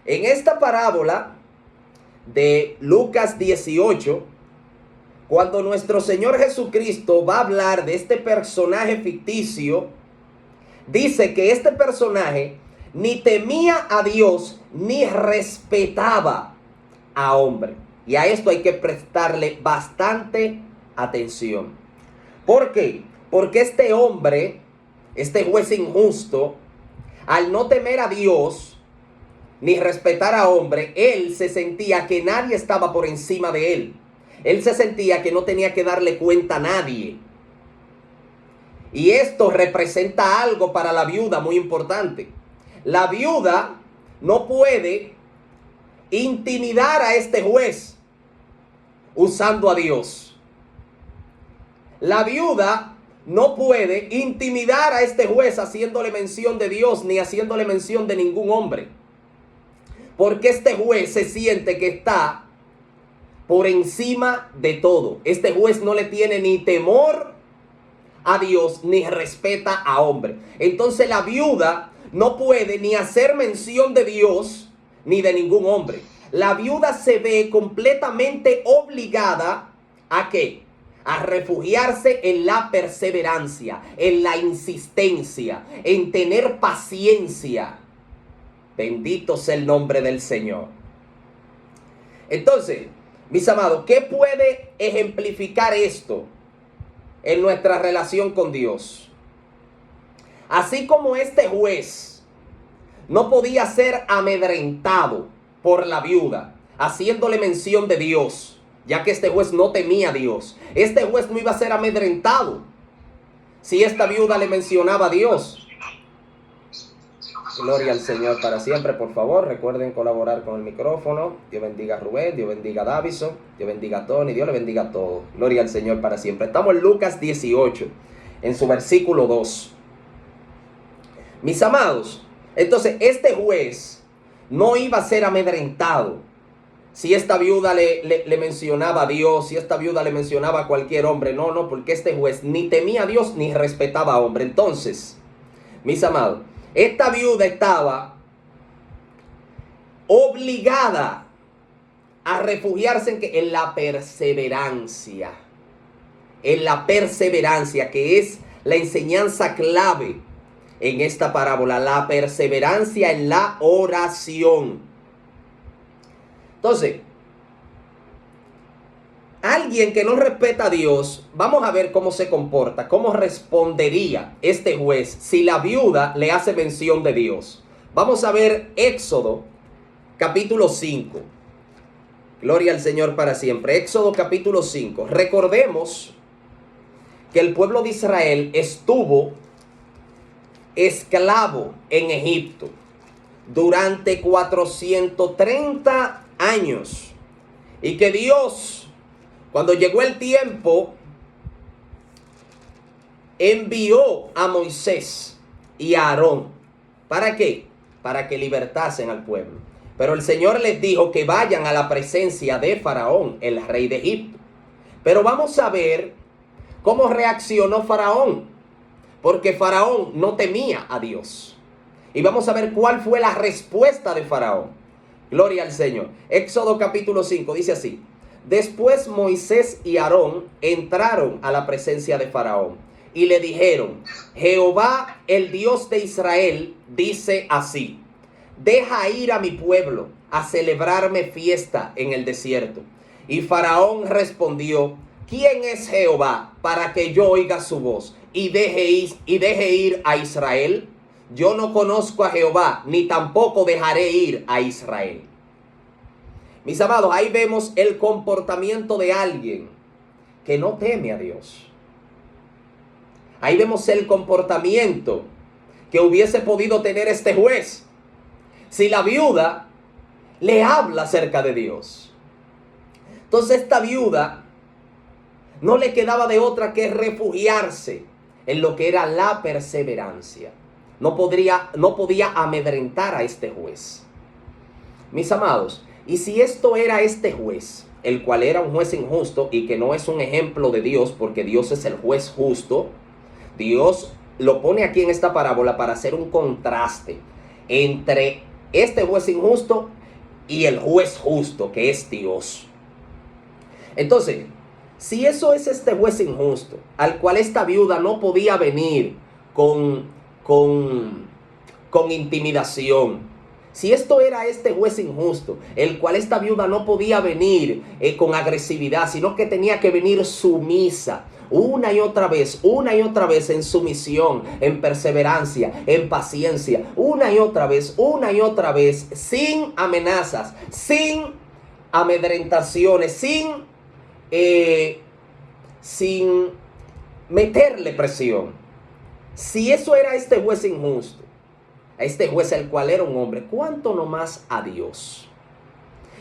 En esta parábola de Lucas 18, cuando nuestro Señor Jesucristo va a hablar de este personaje ficticio, dice que este personaje ni temía a Dios ni respetaba a hombre. Y a esto hay que prestarle bastante atención. ¿Por qué? Porque este hombre, este juez injusto, al no temer a Dios ni respetar a hombre, él se sentía que nadie estaba por encima de él. Él se sentía que no tenía que darle cuenta a nadie. Y esto representa algo para la viuda muy importante. La viuda no puede intimidar a este juez usando a Dios. La viuda no puede intimidar a este juez haciéndole mención de Dios ni haciéndole mención de ningún hombre. Porque este juez se siente que está por encima de todo. Este juez no le tiene ni temor a Dios ni respeta a hombre. Entonces la viuda no puede ni hacer mención de Dios ni de ningún hombre. La viuda se ve completamente obligada ¿a qué? A refugiarse en la perseverancia, en la insistencia, en tener paciencia. Bendito sea el nombre del Señor. Entonces, mis amados, ¿qué puede ejemplificar esto en nuestra relación con Dios? Así como este juez no podía ser amedrentado por la viuda, haciéndole mención de Dios, ya que este juez no temía a Dios. Este juez no iba a ser amedrentado si esta viuda le mencionaba a Dios. Gloria al Señor para siempre. Por favor, recuerden colaborar con el micrófono. Dios bendiga a Rubén, Dios bendiga a Davison, Dios bendiga a Tony, Dios le bendiga a todos. Gloria al Señor para siempre. Estamos en Lucas 18, en su versículo 2. Mis amados, entonces este juez no iba a ser amedrentado si esta viuda le mencionaba a Dios, si esta viuda le mencionaba a cualquier hombre. No, porque este juez ni temía a Dios ni respetaba a hombre. Entonces, mis amados, esta viuda estaba obligada a refugiarse en la perseverancia. En la perseverancia, que es la enseñanza clave en esta parábola. La perseverancia en la oración. Entonces, alguien que no respeta a Dios, vamos a ver cómo se comporta, cómo respondería este juez si la viuda le hace mención de Dios. Vamos a ver Éxodo capítulo 5. Gloria al Señor para siempre. Éxodo capítulo 5. Recordemos que el pueblo de Israel estuvo esclavo en Egipto durante 430 años. Y que Dios, cuando llegó el tiempo, envió a Moisés y a Aarón. ¿Para qué? Para que libertasen al pueblo. Pero el Señor les dijo que vayan a la presencia de Faraón, el rey de Egipto. Pero vamos a ver cómo reaccionó Faraón. Porque Faraón no temía a Dios. Y vamos a ver cuál fue la respuesta de Faraón. Gloria al Señor. Éxodo capítulo 5 dice así. Después Moisés y Aarón entraron a la presencia de Faraón y le dijeron: Jehová, el Dios de Israel, dice así: deja ir a mi pueblo a celebrarme fiesta en el desierto. Y Faraón respondió: ¿quién es Jehová para que yo oiga su voz y deje ir a Israel? Yo no conozco a Jehová, ni tampoco dejaré ir a Israel. Mis amados, ahí vemos el comportamiento de alguien que no teme a Dios. Ahí vemos el comportamiento que hubiese podido tener este juez si la viuda le habla acerca de Dios. Entonces esta viuda no le quedaba de otra que refugiarse en lo que era la perseverancia. No podía amedrentar a este juez. Mis amados, y si esto era este juez, el cual era un juez injusto y que no es un ejemplo de Dios, porque Dios es el juez justo, Dios lo pone aquí en esta parábola para hacer un contraste entre este juez injusto y el juez justo, que es Dios. Entonces, si eso es este juez injusto, al cual esta viuda no podía venir con intimidación, si esto era este juez injusto, el cual esta viuda no podía venir con agresividad, sino que tenía que venir sumisa, una y otra vez en sumisión, en perseverancia, en paciencia, una y otra vez, sin amenazas, sin amedrentaciones, sin meterle presión. Si eso era este juez injusto, a este juez el cual era un hombre, ¿cuánto no más a Dios?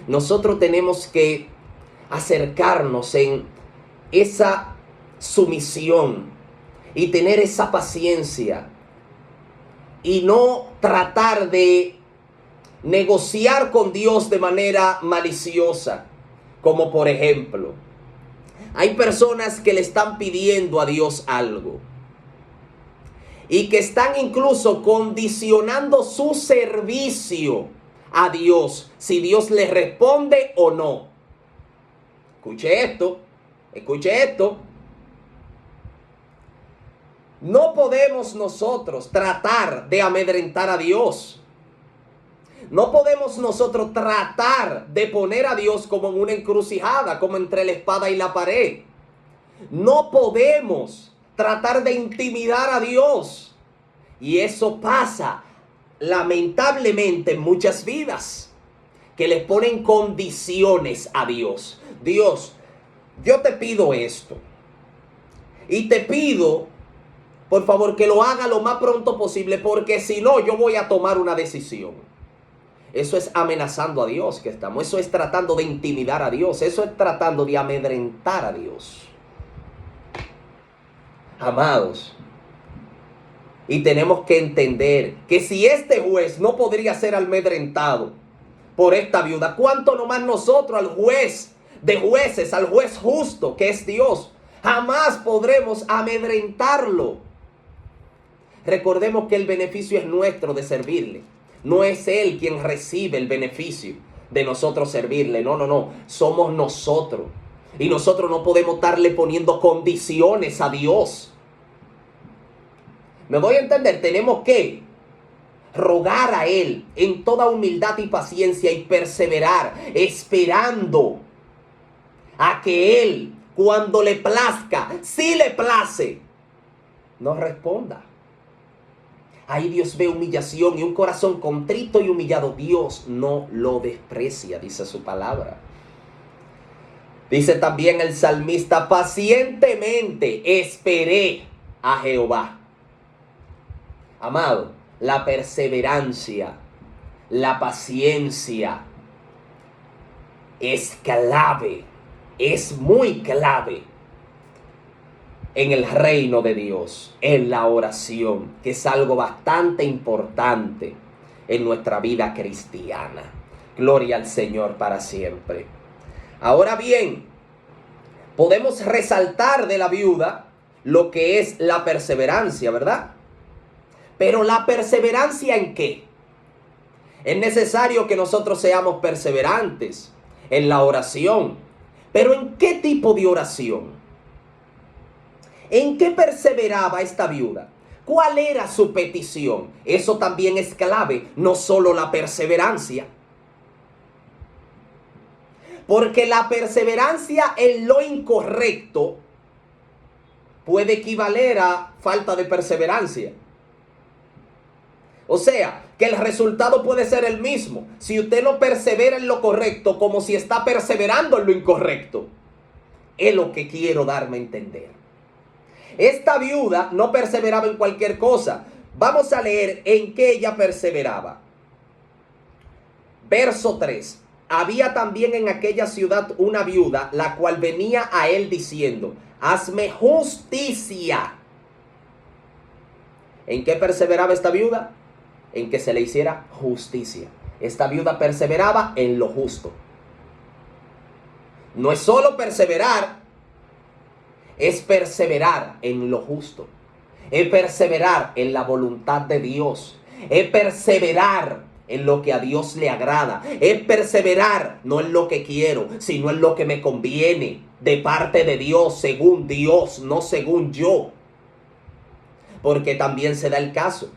Nosotros tenemos que acercarnos en esa sumisión y tener esa paciencia y no tratar de negociar con Dios de manera maliciosa. Como por ejemplo, hay personas que le están pidiendo a Dios algo y que están incluso condicionando su servicio a Dios, si Dios les responde o no. Escuche esto. No podemos nosotros tratar de amedrentar a Dios. No podemos nosotros tratar de poner a Dios como en una encrucijada, como entre la espada y la pared. No podemos tratar de intimidar a Dios. Y eso pasa lamentablemente en muchas vidas, que le ponen condiciones a Dios. Dios, yo te pido esto. Y te pido, por favor, que lo haga lo más pronto posible, porque si no, yo voy a tomar una decisión. Eso es amenazando a Dios que estamos. Eso es tratando de intimidar a Dios. Eso es tratando de amedrentar a Dios. Amados, y tenemos que entender que si este juez no podría ser amedrentado por esta viuda, ¿cuánto nomás nosotros al juez de jueces, al juez justo que es Dios? Jamás podremos amedrentarlo. Recordemos que el beneficio es nuestro de servirle. No es Él quien recibe el beneficio de nosotros servirle. No. Somos nosotros. Y nosotros no podemos estarle poniendo condiciones a Dios. ¿Me voy a entender? Tenemos que rogar a Él en toda humildad y paciencia y perseverar, esperando a que Él, cuando le plazca, si le place, nos responda. Ahí Dios ve humillación y un corazón contrito y humillado. Dios no lo desprecia, dice su palabra. Dice también el salmista: pacientemente esperé a Jehová. Amado, la perseverancia, la paciencia es clave, es muy clave en el reino de Dios, en la oración, que es algo bastante importante en nuestra vida cristiana. Gloria al Señor para siempre. Ahora bien, podemos resaltar de la viuda lo que es la perseverancia, ¿verdad? Pero ¿la perseverancia en qué? Es necesario que nosotros seamos perseverantes en la oración. ¿Pero en qué tipo de oración? ¿En qué perseveraba esta viuda? ¿Cuál era su petición? Eso también es clave, no solo la perseverancia. Porque la perseverancia en lo incorrecto puede equivaler a falta de perseverancia. O sea, que el resultado puede ser el mismo si usted no persevera en lo correcto como si está perseverando en lo incorrecto. Es lo que quiero darme a entender. Esta viuda no perseveraba en cualquier cosa. Vamos a leer en qué ella perseveraba. Verso 3. Había también en aquella ciudad una viuda, la cual venía a él diciendo: hazme justicia. ¿En qué perseveraba esta viuda? En que se le hiciera justicia. Esta viuda perseveraba en lo justo. No es solo perseverar, es perseverar en lo justo. Es perseverar en la voluntad de Dios. Es perseverar en lo que a Dios le agrada. Es perseverar no en lo que quiero, sino en lo que me conviene de parte de Dios, no según yo. Porque también se da el caso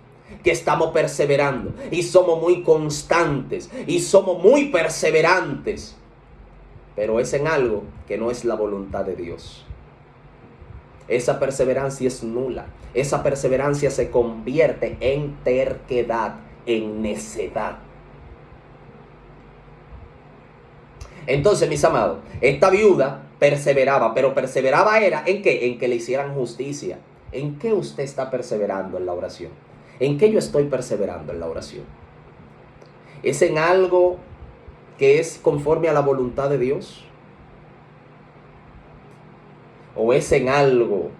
que estamos perseverando y somos muy constantes y somos muy perseverantes, pero es en algo que no es la voluntad de Dios. Esa perseverancia es nula. Esa perseverancia se convierte en terquedad, en necedad. Entonces, mis amados, esta viuda perseveraba, pero perseveraba era ¿en qué? En que le hicieran justicia. ¿En qué usted está perseverando en la oración? ¿En qué yo estoy perseverando en la oración? ¿Es en algo que es conforme a la voluntad de Dios? ¿O es en algo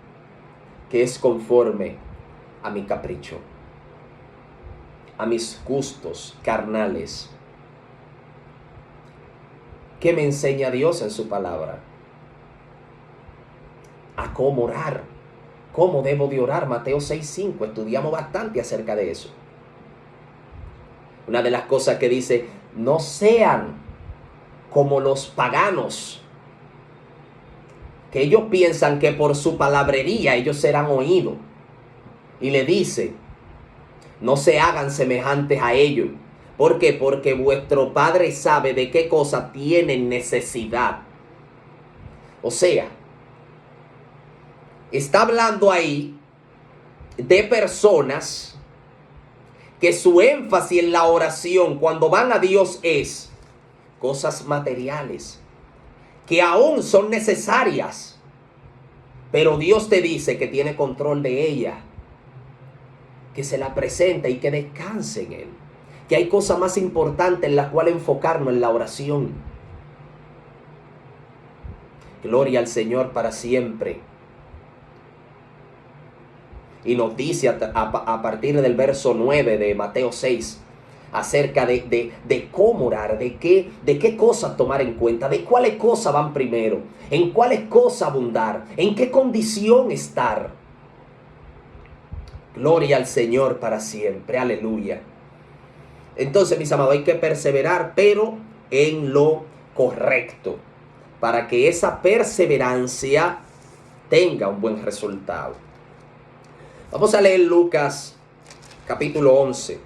que es conforme a mi capricho, a mis gustos carnales? ¿Qué me enseña Dios en su palabra? A cómo orar. ¿Cómo debo de orar? Mateo 6:5. Estudiamos bastante acerca de eso. Una de las cosas que dice, no sean como los paganos, que ellos piensan que por su palabrería ellos serán oídos. Y le dice, no se hagan semejantes a ellos. ¿Por qué? Porque vuestro Padre sabe de qué cosa tienen necesidad. O sea, está hablando ahí de personas que su énfasis en la oración cuando van a Dios es cosas materiales, que aún son necesarias, pero Dios te dice que tiene control de ella, que se la presenta y que descanse en Él, que hay cosas más importantes en las cuales enfocarnos en la oración. Gloria al Señor para siempre. Y nos dice a partir del verso 9 de Mateo 6 acerca de cómo orar, de qué cosas tomar en cuenta, de cuáles cosas van primero, en cuáles cosas abundar, en qué condición estar. Gloria al Señor para siempre, aleluya. Entonces, mis amados, hay que perseverar, pero en lo correcto, para que esa perseverancia tenga un buen resultado. Vamos a leer Lucas capítulo 11.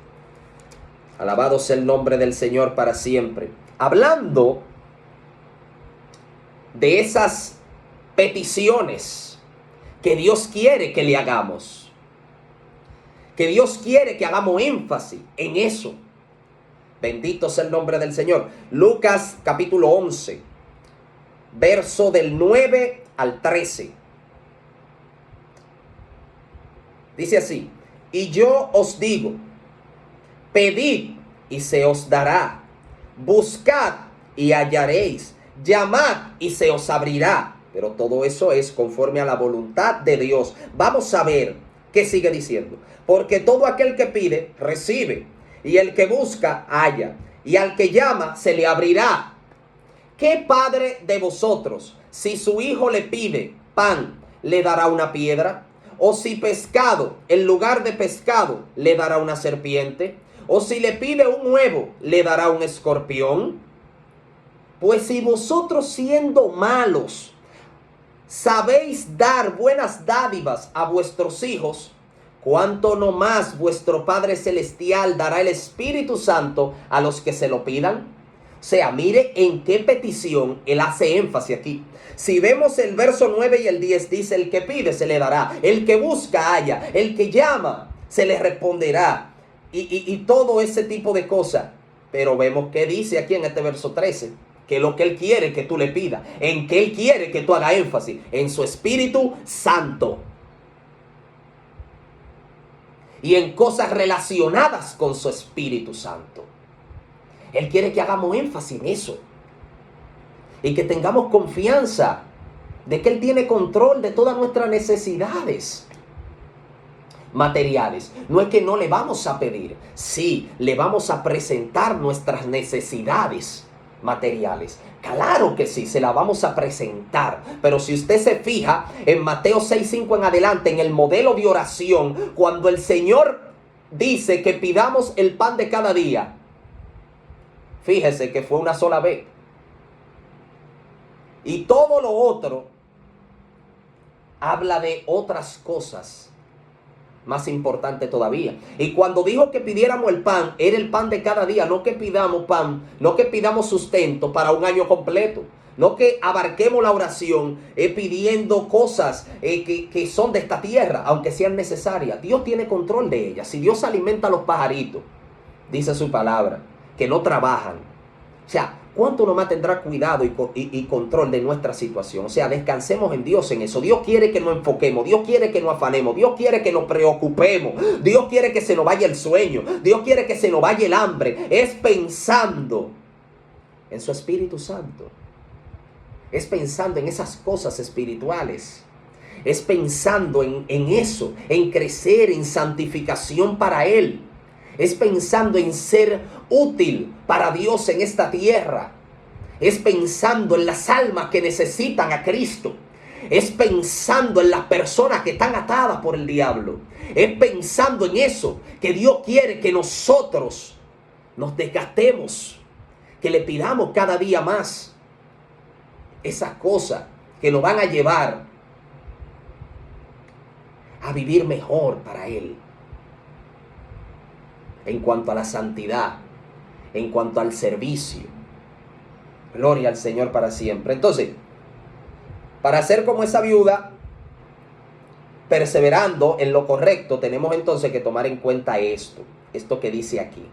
Alabado sea el nombre del Señor para siempre. Hablando de esas peticiones que Dios quiere que le hagamos. Que Dios quiere que hagamos énfasis en eso. Bendito sea el nombre del Señor. Lucas capítulo 11, verso del 9 al 13. Dice así, y yo os digo, pedid y se os dará, buscad y hallaréis, llamad y se os abrirá. Pero todo eso es conforme a la voluntad de Dios. Vamos a ver qué sigue diciendo. Porque todo aquel que pide, recibe, y el que busca, halla, y al que llama, se le abrirá. ¿Qué padre de vosotros, si su hijo le pide pan, le dará una piedra? ¿O si pescado, en lugar de pescado, le dará una serpiente? ¿O si le pide un huevo, le dará un escorpión? Pues si vosotros siendo malos, sabéis dar buenas dádivas a vuestros hijos, ¿cuánto no más vuestro Padre Celestial dará el Espíritu Santo a los que se lo pidan? O sea, mire en qué petición él hace énfasis aquí. Si vemos el verso 9 y el 10, dice, el que pide se le dará, el que busca halla, el que llama se le responderá, y todo ese tipo de cosas. Pero vemos que dice aquí en este verso 13, que lo que él quiere que tú le pidas, en que él quiere que tú hagas énfasis, en su Espíritu Santo. Y en cosas relacionadas con su Espíritu Santo. Él quiere que hagamos énfasis en eso. Y que tengamos confianza de que Él tiene control de todas nuestras necesidades materiales. No es que no le vamos a pedir. Sí, le vamos a presentar nuestras necesidades materiales. Claro que sí, se la vamos a presentar. Pero si usted se fija en Mateo 6:5 en adelante, en el modelo de oración, cuando el Señor dice que pidamos el pan de cada día, Fíjese que fue una sola vez. Y todo lo otro habla de otras cosas más importante todavía. Y cuando dijo que pidiéramos el pan, era el pan de cada día, no que pidamos pan, no que pidamos sustento para un año completo, no que abarquemos la oración pidiendo cosas que son de esta tierra, aunque sean necesarias. Dios tiene control de ellas. Si Dios alimenta a los pajaritos, dice su palabra, que no trabajan. O sea, ¿cuánto nomás tendrá cuidado y control de nuestra situación? O sea, descansemos en Dios en eso. Dios quiere que nos enfoquemos. Dios quiere que nos afanemos. Dios quiere que nos preocupemos. Dios quiere que se nos vaya el sueño. Dios quiere que se nos vaya el hambre. Es pensando en su Espíritu Santo. Es pensando en esas cosas espirituales. Es pensando en eso, en crecer en santificación para Él. Es pensando en ser útil para Dios en esta tierra. Es pensando en las almas que necesitan a Cristo. Es pensando en las personas que están atadas por el diablo. Es pensando en eso, que Dios quiere que nosotros nos desgastemos, que le pidamos cada día más esas cosas que nos van a llevar a vivir mejor para Él. En cuanto a la santidad, en cuanto al servicio. Gloria al Señor para siempre. Entonces, para ser como esa viuda, perseverando en lo correcto, tenemos entonces que tomar en cuenta esto que dice aquí.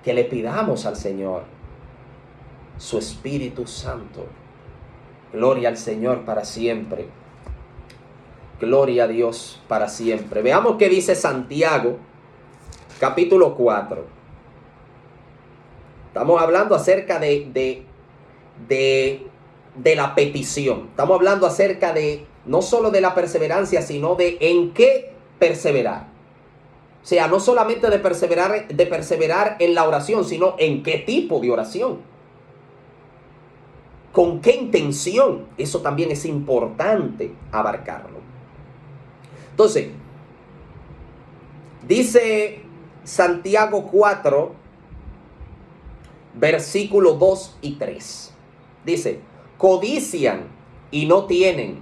Que le pidamos al Señor su Espíritu Santo. Gloria al Señor para siempre. Gloria a Dios para siempre. Veamos qué dice Santiago, capítulo 4. Estamos hablando acerca de la petición. Estamos hablando acerca de no solo de la perseverancia, sino de en qué perseverar. O sea, no solamente de perseverar en la oración, sino en qué tipo de oración. ¿Con qué intención? Eso también es importante abarcarlo. Entonces, dice Santiago 4, versículos 2 y 3. Dice, codician y no tienen,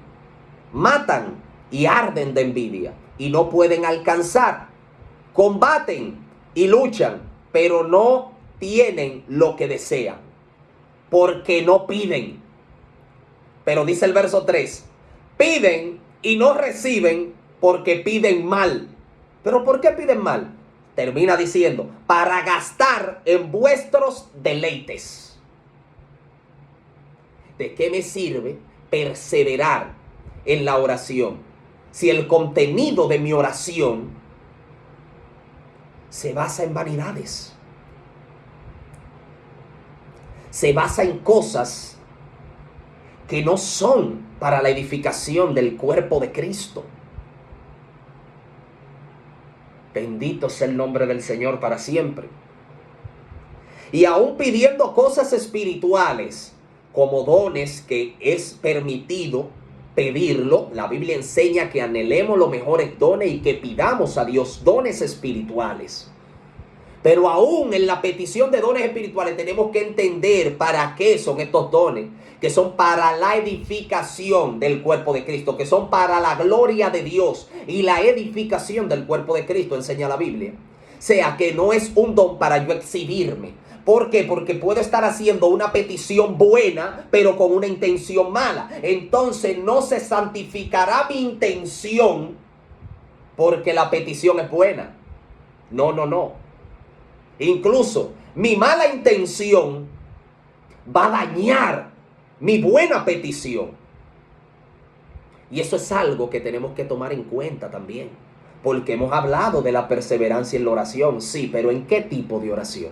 matan y arden de envidia y no pueden alcanzar, combaten y luchan, pero no tienen lo que desean, porque no piden. Pero dice el verso 3, piden y no reciben porque piden mal. ¿Pero por qué piden mal? Termina diciendo, para gastar en vuestros deleites. ¿De qué me sirve perseverar en la oración si el contenido de mi oración se basa en vanidades? Se basa en cosas que no son para la edificación del cuerpo de Cristo. Bendito sea el nombre del Señor para siempre. Y aún pidiendo cosas espirituales, como dones que es permitido pedirlo, la Biblia enseña que anhelemos los mejores dones y que pidamos a Dios dones espirituales. Pero aún en la petición de dones espirituales tenemos que entender para qué son estos dones, que son para la edificación del cuerpo de Cristo, que son para la gloria de Dios y la edificación del cuerpo de Cristo, enseña la Biblia. O sea, que no es un don para yo exhibirme. ¿Por qué? Porque puedo estar haciendo una petición buena, pero con una intención mala. Entonces no se santificará mi intención porque la petición es buena. No. Incluso mi mala intención va a dañar mi buena petición. Y eso es algo que tenemos que tomar en cuenta también. Porque hemos hablado de la perseverancia en la oración, sí, pero ¿en qué tipo de oración?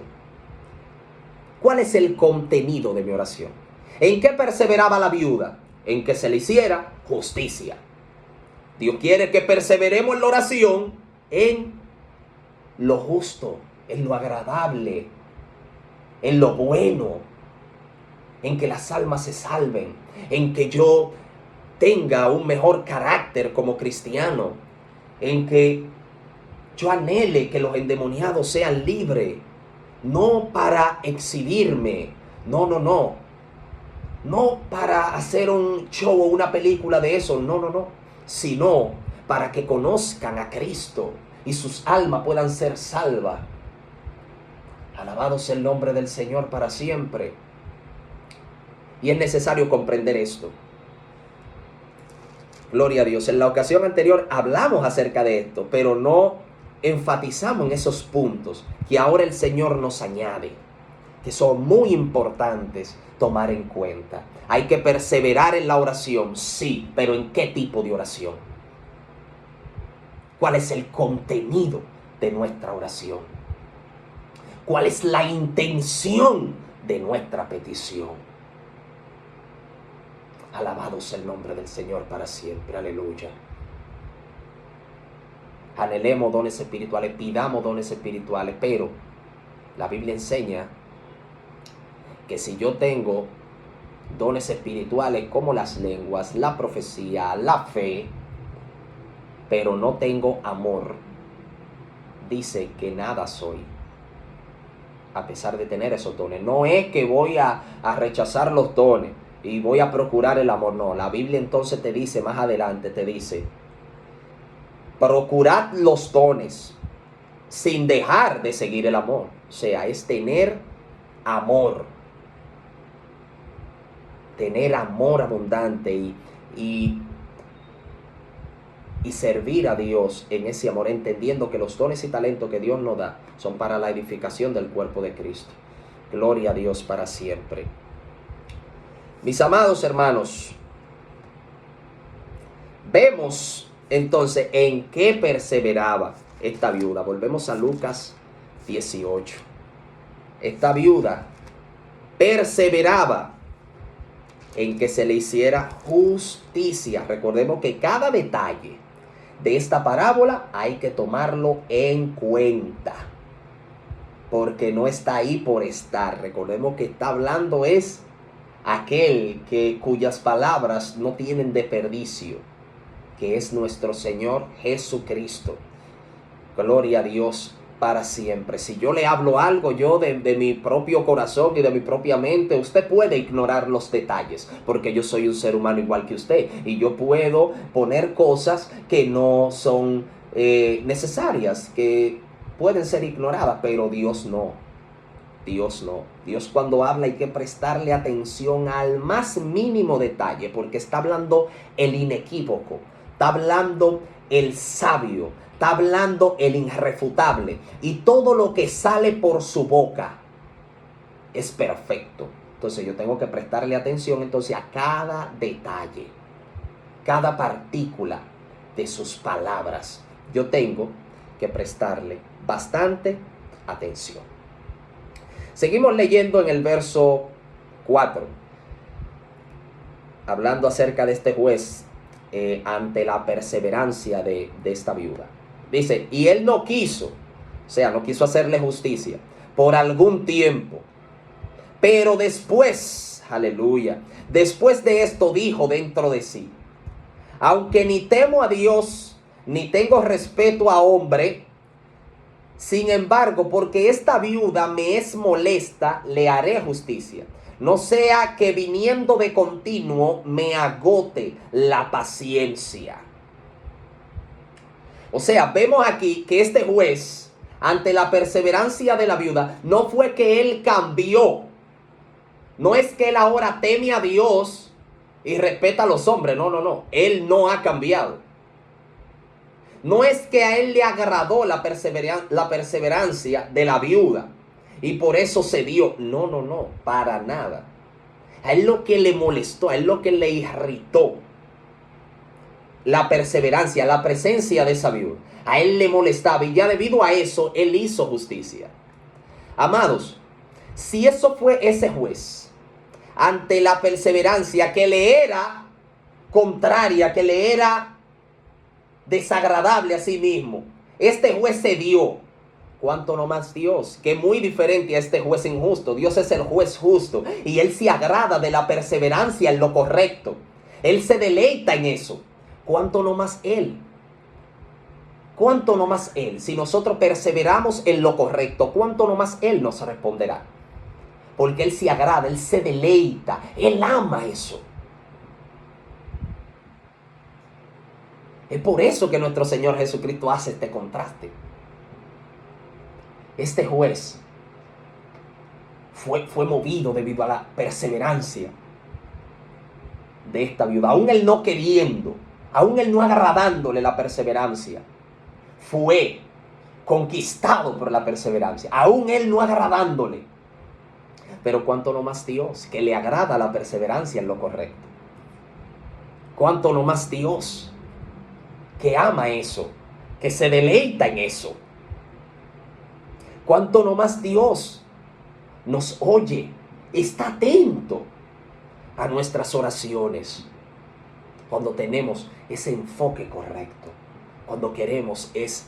¿Cuál es el contenido de mi oración? ¿En qué perseveraba la viuda? En que se le hiciera justicia. Dios quiere que perseveremos en la oración en lo justo, en lo agradable, en lo bueno, en que las almas se salven, en que yo tenga un mejor carácter como cristiano, en que yo anhele que los endemoniados sean libres, no para exhibirme, no, no, no, no para hacer un show o una película de eso, no, no, no, sino para que conozcan a Cristo y sus almas puedan ser salvas. Alabado sea el nombre del Señor para siempre. Y es necesario comprender esto. Gloria a Dios. En la ocasión anterior hablamos acerca de esto, pero no enfatizamos en esos puntos que ahora el Señor nos añade, que son muy importantes tomar en cuenta. Hay que perseverar en la oración, sí, pero ¿en qué tipo de oración? ¿Cuál es el contenido de nuestra oración? ¿Cuál es la intención de nuestra petición? Alabado sea el nombre del Señor para siempre. Aleluya. Anhelemos dones espirituales, pidamos dones espirituales, pero la Biblia enseña que si yo tengo dones espirituales como las lenguas, la profecía, la fe, pero no tengo amor, dice que nada soy. A pesar de tener esos dones, no es que voy a rechazar los dones y voy a procurar el amor, no. La Biblia entonces te dice, más adelante te dice, procurad los dones sin dejar de seguir el amor. O sea, es tener amor abundante y servir a Dios en ese amor, entendiendo que los dones y talentos que Dios nos da son para la edificación del cuerpo de Cristo. Gloria a Dios para siempre. Mis amados hermanos, vemos entonces en qué perseveraba esta viuda. Volvemos a Lucas 18. Esta viuda perseveraba en que se le hiciera justicia. Recordemos que cada detalle de esta parábola hay que tomarlo en cuenta, porque no está ahí por estar. Recordemos que está hablando es aquel cuyas palabras no tienen desperdicio, que es nuestro Señor Jesucristo. Gloria a Dios para siempre. Si yo le hablo algo yo de mi propio corazón y de mi propia mente, usted puede ignorar los detalles, porque yo soy un ser humano igual que usted, y yo puedo poner cosas que no son necesarias, que pueden ser ignoradas, pero Dios no. Dios no. Dios cuando habla hay que prestarle atención al más mínimo detalle, porque está hablando el inequívoco, está hablando el sabio, está hablando el irrefutable, y todo lo que sale por su boca es perfecto. Entonces yo tengo que prestarle atención entonces a cada detalle, cada partícula de sus palabras. Yo tengo que prestarle bastante atención. Seguimos leyendo en el verso 4, hablando acerca de este juez ante la perseverancia de esta viuda. Dice, y él no quiso, o sea, no quiso hacerle justicia por algún tiempo, pero después, aleluya, después de esto dijo dentro de sí, aunque ni temo a Dios, ni tengo respeto a hombre, sin embargo, porque esta viuda me es molesta, le haré justicia. No sea que viniendo de continuo me agote la paciencia. O sea, vemos aquí que este juez, ante la perseverancia de la viuda, no fue que él cambió. No es que él ahora teme a Dios y respeta a los hombres. No, no, no. Él no ha cambiado. No es que a él le agradó la perseverancia de la viuda y por eso cedió. No, no, no, para nada. A él lo que le molestó, a él lo que le irritó, la perseverancia, la presencia de esa viuda. A él le molestaba y ya debido a eso, él hizo justicia. Amados, si eso fue ese juez, ante la perseverancia que le era contraria, que le era desagradable a sí mismo, este juez cedió, ¿cuánto no más Dios? Que muy diferente a este juez injusto. Dios es el juez justo y Él se agrada de la perseverancia en lo correcto. Él se deleita en eso. ¿Cuánto no más Él? ¿cuánto no más Él? Si nosotros perseveramos en lo correcto, ¿cuánto no más Él nos responderá? Porque Él se agrada, Él se deleita, Él ama eso. Es por eso que nuestro Señor Jesucristo hace este contraste. Este juez fue movido debido a la perseverancia de esta viuda. Aún él no queriendo, aún él no agradándole la perseverancia, fue conquistado por la perseverancia. Aún él no agradándole. Pero cuánto no más Dios, que le agrada la perseverancia en lo correcto. Cuánto no más Dios, que ama eso, que se deleita en eso. Cuánto no más Dios nos oye, está atento a nuestras oraciones. Cuando tenemos ese enfoque correcto, cuando queremos es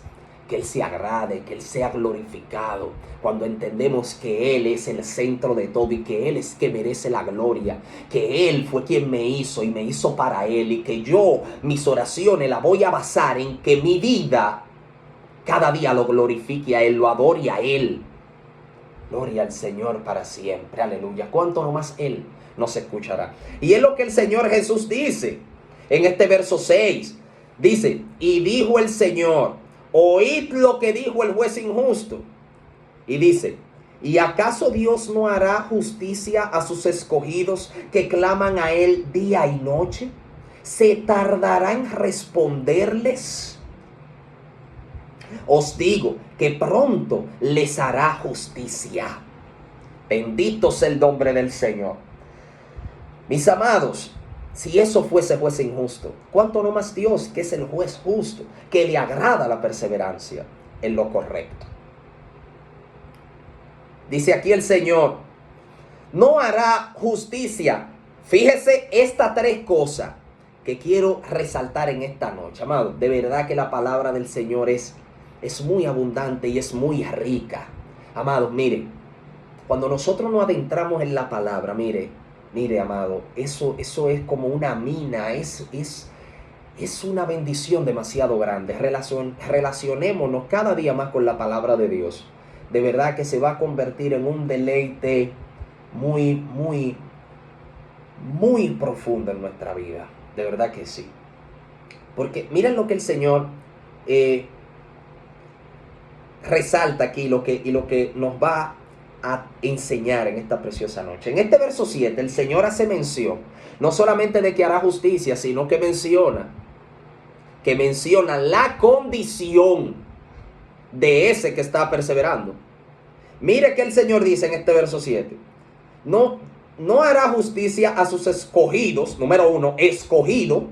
que Él se agrade, que Él sea glorificado, cuando entendemos que Él es el centro de todo y que Él es que merece la gloria, que Él fue quien me hizo y me hizo para Él, y que yo mis oraciones las voy a basar en que mi vida cada día lo glorifique a Él, lo adore a Él. Gloria al Señor para siempre, aleluya. Cuánto nomás Él nos escuchará. Y es lo que el Señor Jesús dice en este verso 6. Dice, y dijo el Señor, oíd lo que dijo el juez injusto. Y dice, ¿y acaso Dios no hará justicia a sus escogidos que claman a Él día y noche? ¿Se tardará en responderles? Os digo que pronto les hará justicia. Bendito sea el nombre del Señor. Mis amados, si eso fuese juez injusto, ¿cuánto no más Dios, que es el juez justo, que le agrada la perseverancia en lo correcto? Dice aquí el Señor, no hará justicia. Fíjese estas tres cosas que quiero resaltar en esta noche, amado. De verdad que la palabra del Señor es muy abundante y es muy rica. Amados, mire, cuando nosotros nos adentramos en la palabra, mire, amado, eso es como una mina, es una bendición demasiado grande. Relacionémonos cada día más con la palabra de Dios. De verdad que se va a convertir en un deleite muy, muy, muy profundo en nuestra vida. De verdad que sí. Porque miren lo que el Señor resalta aquí, y lo que nos va a enseñar en esta preciosa noche. En este verso 7, el Señor hace mención, no solamente de que hará justicia, sino que menciona la condición de ese que está perseverando. Mire que el Señor dice en este verso 7, no hará justicia a sus escogidos, número 1, escogido,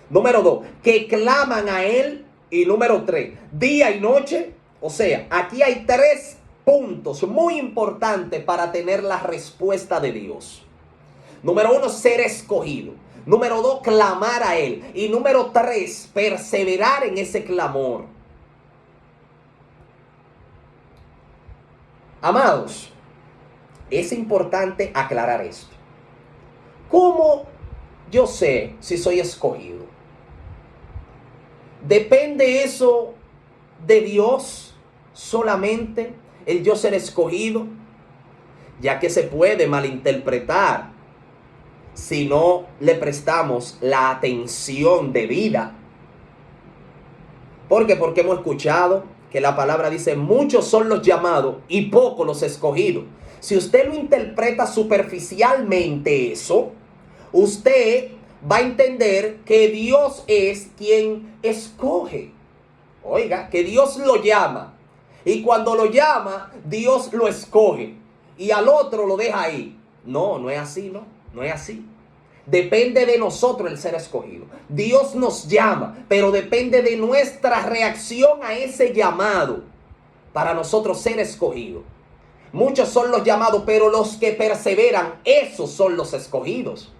número 2, que claman a Él, y número 3, día y noche. O sea, aquí hay 3 puntos muy importantes para tener la respuesta de Dios. Número 1, ser escogido. Número 2, clamar a Él. Y número 3, perseverar en ese clamor. Amados, es importante aclarar esto. ¿Cómo yo sé si soy escogido? ¿Depende eso de Dios solamente, el yo ser escogido? Ya que se puede malinterpretar si no le prestamos la atención debida. ¿Por qué? Porque hemos escuchado que la palabra dice, muchos son los llamados y pocos los escogidos. Si usted lo interpreta superficialmente eso, usted va a entender que Dios es quien escoge. Oiga, que Dios lo llama. Y cuando lo llama, Dios lo escoge. Y al otro lo deja ahí. No es así, no es así. Depende de nosotros el ser escogido. Dios nos llama, pero depende de nuestra reacción a ese llamado para nosotros ser escogidos. Muchos son los llamados, pero los que perseveran, esos son los escogidos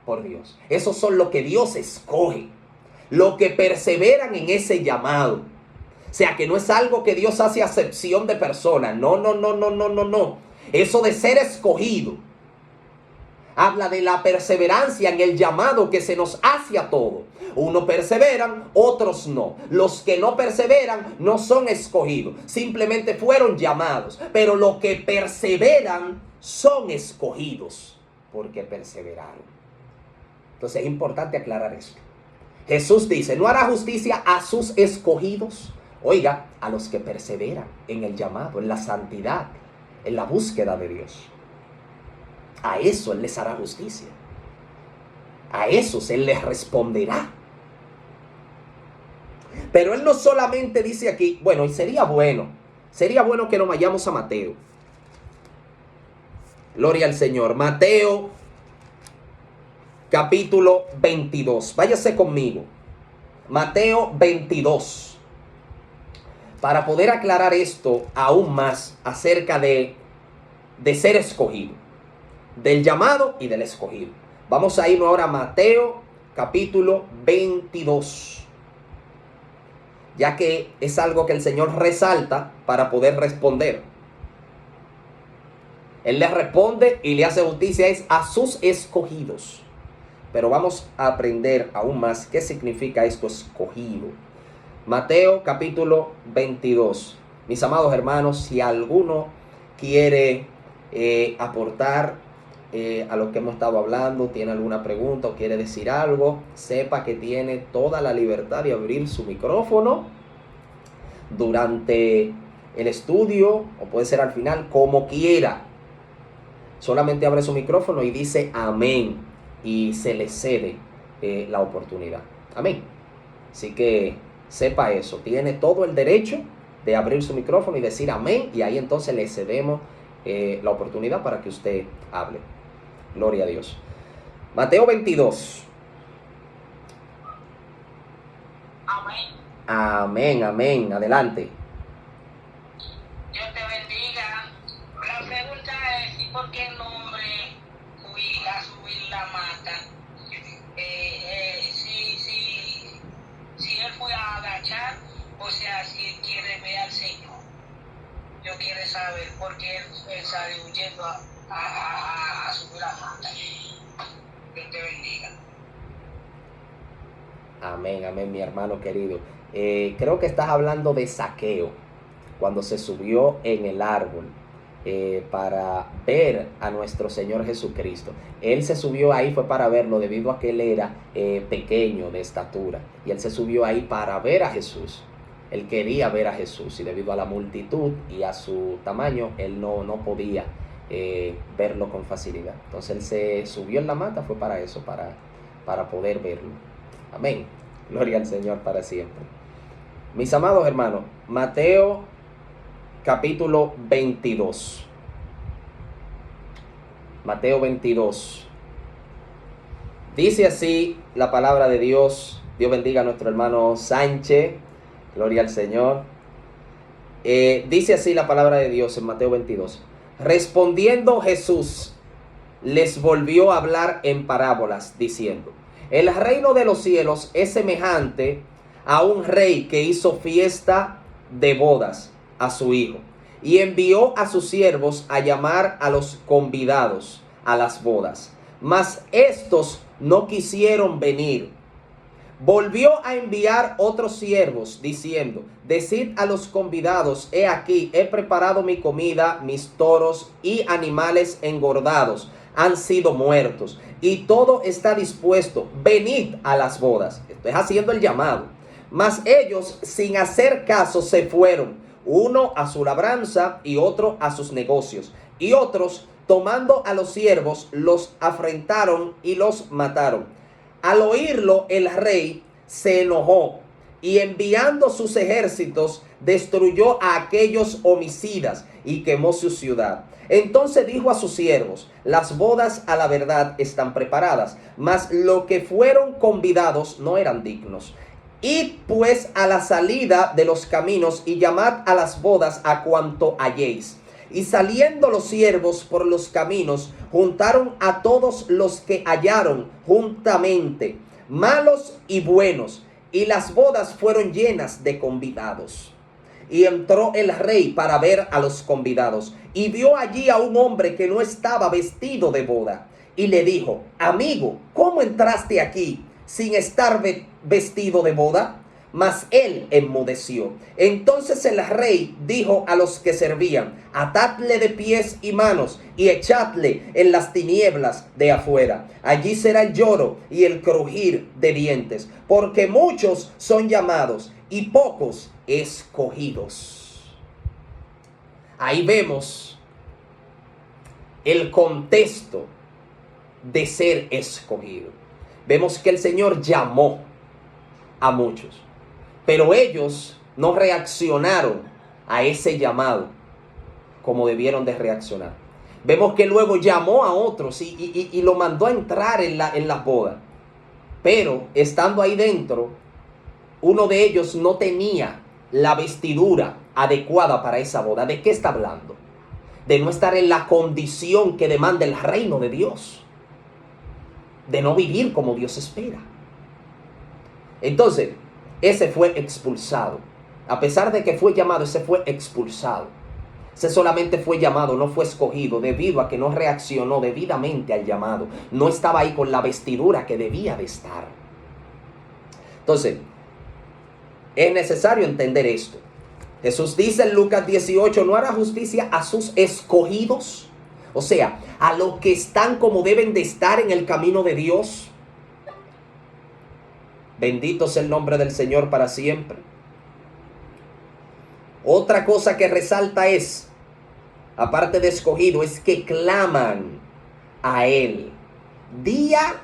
por Dios. Esos son los que Dios escoge. Los que perseveran en ese llamado. O sea, que no es algo que Dios hace acepción de personas. No. Eso de ser escogido. Habla de la perseverancia en el llamado que se nos hace a todo. Unos perseveran, otros no. Los que no perseveran no son escogidos, simplemente fueron llamados. Pero los que perseveran son escogidos porque perseveraron. Entonces es importante aclarar esto. Jesús dice, no hará justicia a sus escogidos. Oiga, a los que perseveran en el llamado, en la santidad, en la búsqueda de Dios. A eso Él les hará justicia. A esos Él les responderá. Pero Él no solamente dice aquí, bueno, y sería bueno que nos vayamos a Mateo. Gloria al Señor. Mateo, capítulo 22. Váyase conmigo. Mateo 22. Para poder aclarar esto aún más acerca de ser escogido. Del llamado y del escogido. Vamos a irnos ahora a Mateo capítulo 22. Ya que es algo que el Señor resalta para poder responder. Él le responde y le hace justicia es a sus escogidos. Pero vamos a aprender aún más qué significa esto escogido. Mateo capítulo 22. Mis amados hermanos, si alguno quiere aportar a lo que hemos estado hablando, tiene alguna pregunta o quiere decir algo, sepa que tiene toda la libertad de abrir su micrófono durante el estudio o puede ser al final, como quiera. Solamente abre su micrófono y dice amén y se le cede la oportunidad. Amén. Así que sepa eso, tiene todo el derecho de abrir su micrófono y decir amén y ahí entonces le cedemos la oportunidad para que usted hable. Gloria a Dios. Mateo 22. Amén. Amén, amén. Adelante. Dios te bendiga. La pregunta es, ¿y por qué el nombre a subir la mata? Si él fue a agachar, o sea, si él quiere ver al Señor. Yo quiero saber por qué él sale huyendo a subir la mata. Dios te bendiga. Amén, amén, mi hermano querido. Creo que estás hablando de Zaqueo, cuando se subió en el árbol para ver a nuestro Señor Jesucristo. Él se subió ahí fue para verlo debido a que él era pequeño de estatura. Y él se subió ahí para ver a Jesús. Él quería ver a Jesús y debido a la multitud y a su tamaño, él no podía verlo con facilidad. Entonces él se subió en la mata, fue para eso, para poder verlo. Amén. Gloria al Señor para siempre. Mis amados hermanos, Mateo capítulo 22. Mateo 22. Dice así la palabra de Dios. Dios bendiga a nuestro hermano Sánchez. Gloria al Señor. Dice así la palabra de Dios en Mateo 22. Respondiendo Jesús, les volvió a hablar en parábolas, diciendo: el reino de los cielos es semejante a un rey que hizo fiesta de bodas a su hijo, y envió a sus siervos a llamar a los convidados a las bodas. Mas estos no quisieron venir. Volvió a enviar otros siervos, diciendo: decid a los convidados, he aquí, he preparado mi comida, mis toros y animales engordados han sido muertos, y todo está dispuesto, venid a las bodas. Estoy haciendo el llamado. Mas ellos, sin hacer caso, se fueron, uno a su labranza y otro a sus negocios. Y otros, tomando a los siervos, los afrentaron y los mataron. Al oírlo, el rey se enojó y enviando sus ejércitos, destruyó a aquellos homicidas y quemó su ciudad. Entonces dijo a sus siervos: las bodas a la verdad están preparadas, mas los que fueron convidados no eran dignos. Id pues a la salida de los caminos y llamad a las bodas a cuanto halléis. Y saliendo los siervos por los caminos, juntaron a todos los que hallaron juntamente, malos y buenos, y las bodas fueron llenas de convidados. Y entró el rey para ver a los convidados, y vio allí a un hombre que no estaba vestido de boda. y le dijo: amigo, ¿cómo entraste aquí sin estar vestido de boda? Mas él enmudeció. Entonces el rey dijo a los que servían: atadle de pies y manos y echadle en las tinieblas de afuera. Allí será el lloro y el crujir de dientes, porque muchos son llamados y pocos escogidos. Ahí vemos el contexto de ser escogido. Vemos que el Señor llamó a muchos, pero ellos no reaccionaron a ese llamado como debieron de reaccionar. Vemos que luego llamó a otros y lo mandó a entrar en la boda. Pero estando ahí dentro, uno de ellos no tenía la vestidura adecuada para esa boda. ¿De qué está hablando? De no estar en la condición que demanda el reino de Dios. De no vivir como Dios espera. Entonces, ese fue expulsado. A pesar de que fue llamado, ese fue expulsado. Ese solamente fue llamado, no fue escogido, debido a que no reaccionó debidamente al llamado. No estaba ahí con la vestidura que debía de estar. Entonces, es necesario entender esto. Jesús dice en Lucas 18: no hará justicia a sus escogidos. O sea, a los que están como deben de estar en el camino de Dios. Bendito sea el nombre del Señor para siempre. Otra cosa que resalta es, aparte de escogido, es que claman a Él día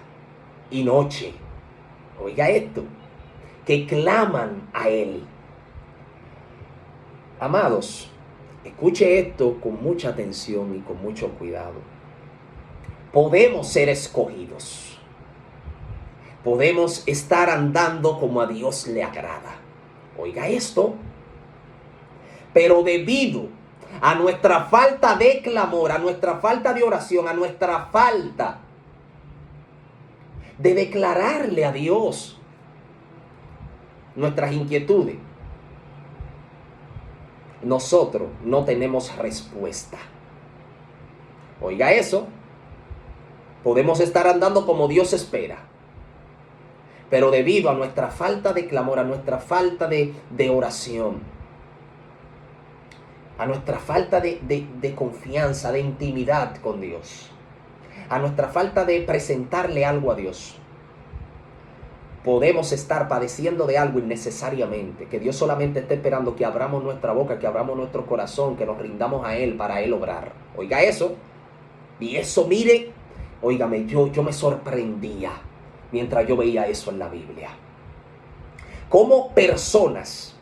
y noche. Oiga esto, que claman a Él. Amados, escuche esto con mucha atención y con mucho cuidado. Podemos ser escogidos. Podemos estar andando como a Dios le agrada. Oiga esto. Pero debido a nuestra falta de clamor, a nuestra falta de oración, a nuestra falta de declararle a Dios nuestras inquietudes, nosotros no tenemos respuesta. Oiga eso. Podemos estar andando como Dios espera. Pero debido a nuestra falta de clamor, a nuestra falta de oración, a nuestra falta de confianza, de intimidad con Dios, a nuestra falta de presentarle algo a Dios, podemos estar padeciendo de algo innecesariamente, que Dios solamente está esperando que abramos nuestra boca, que abramos nuestro corazón, que nos rindamos a Él para Él obrar. Oiga eso. Y eso, mire, óigame, yo me sorprendía mientras yo veía eso en la Biblia. Cómo personas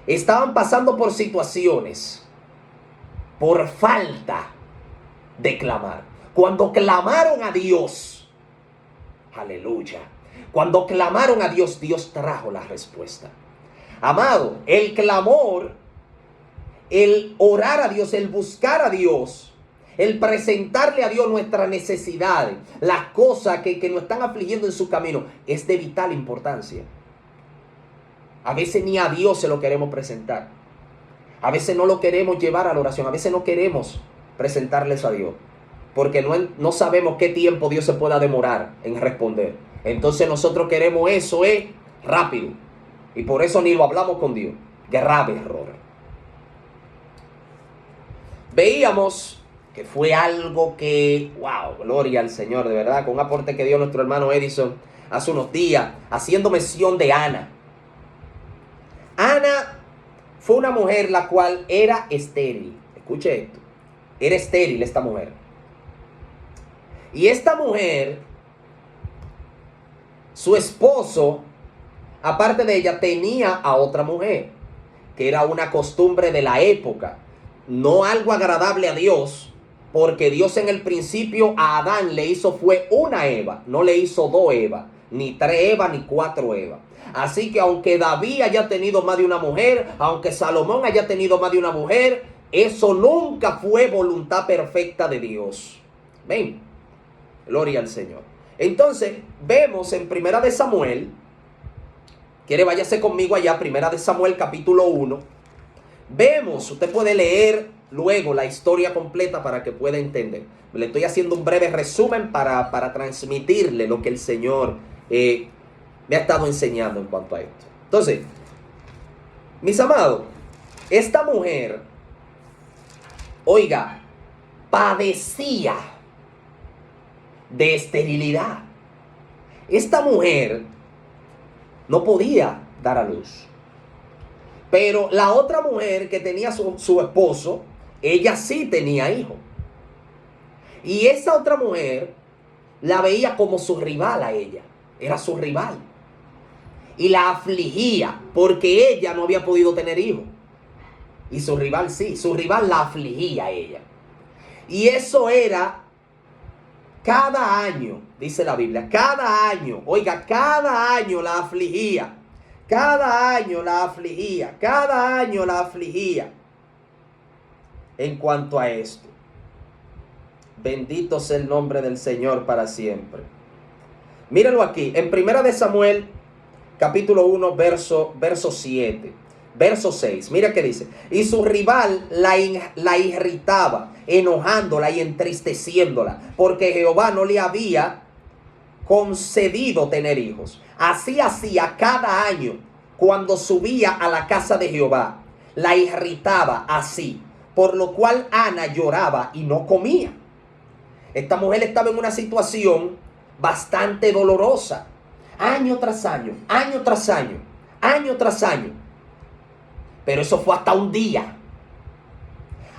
estaban pasando por situaciones por falta de clamar. Cuando clamaron a Dios, aleluya, cuando clamaron a Dios, Dios trajo la respuesta. Amado, el clamor, el orar a Dios, el buscar a Dios, el presentarle a Dios nuestras necesidades, las cosas que nos están afligiendo en su camino, es de vital importancia. A veces ni a Dios se lo queremos presentar. A veces no lo queremos llevar a la oración. A veces no queremos presentarles a Dios, porque no sabemos qué tiempo Dios se pueda demorar en responder. Entonces nosotros queremos eso rápido. Y por eso ni lo hablamos con Dios. Grave error. Veíamos que fue algo que, wow, gloria al Señor, de verdad, con un aporte que dio nuestro hermano Edison hace unos días, haciendo mención de Ana. Ana fue una mujer la cual era estéril. Escuche esto. Era estéril esta mujer. Y esta mujer, su esposo, aparte de ella, tenía a otra mujer, que era una costumbre de la época. No algo agradable a Dios, porque Dios en el principio a Adán le hizo fue una Eva, no le hizo 2 Evas, ni 3 Evas, ni 4 Evas. Así que aunque David haya tenido más de una mujer, aunque Salomón haya tenido más de una mujer, eso nunca fue voluntad perfecta de Dios. Ven, gloria al Señor. Entonces vemos en Primera de Samuel, quiere váyase conmigo allá, Primera de Samuel capítulo 1. Vemos, usted puede leer luego la historia completa para que pueda entender. Le estoy haciendo un breve resumen para transmitirle lo que el Señor me ha estado enseñando en cuanto a esto. Entonces, mis amados, esta mujer, oiga, padecía de esterilidad. Esta mujer no podía dar a luz. Pero la otra mujer que tenía su esposo, ella sí tenía hijo. Y esa otra mujer la veía como su rival a ella. Era su rival. Y la afligía porque ella no había podido tener hijo. Y su rival sí, su rival la afligía a ella. Y eso era cada año, dice la Biblia, cada año, oiga, cada año la afligía. Cada año la afligía, cada año la afligía. En cuanto a esto, bendito sea el nombre del Señor para siempre. Mírenlo aquí, en 1 de Samuel, capítulo 1, verso 7, verso 6. Mira qué dice. Y su rival la irritaba, enojándola y entristeciéndola, porque Jehová no le había concedido tener hijos. Así hacía cada año cuando subía a la casa de Jehová. La irritaba así, por lo cual Ana lloraba y no comía. Esta mujer estaba en una situación bastante dolorosa. Año tras año, año tras año, año tras año. Pero eso fue hasta un día.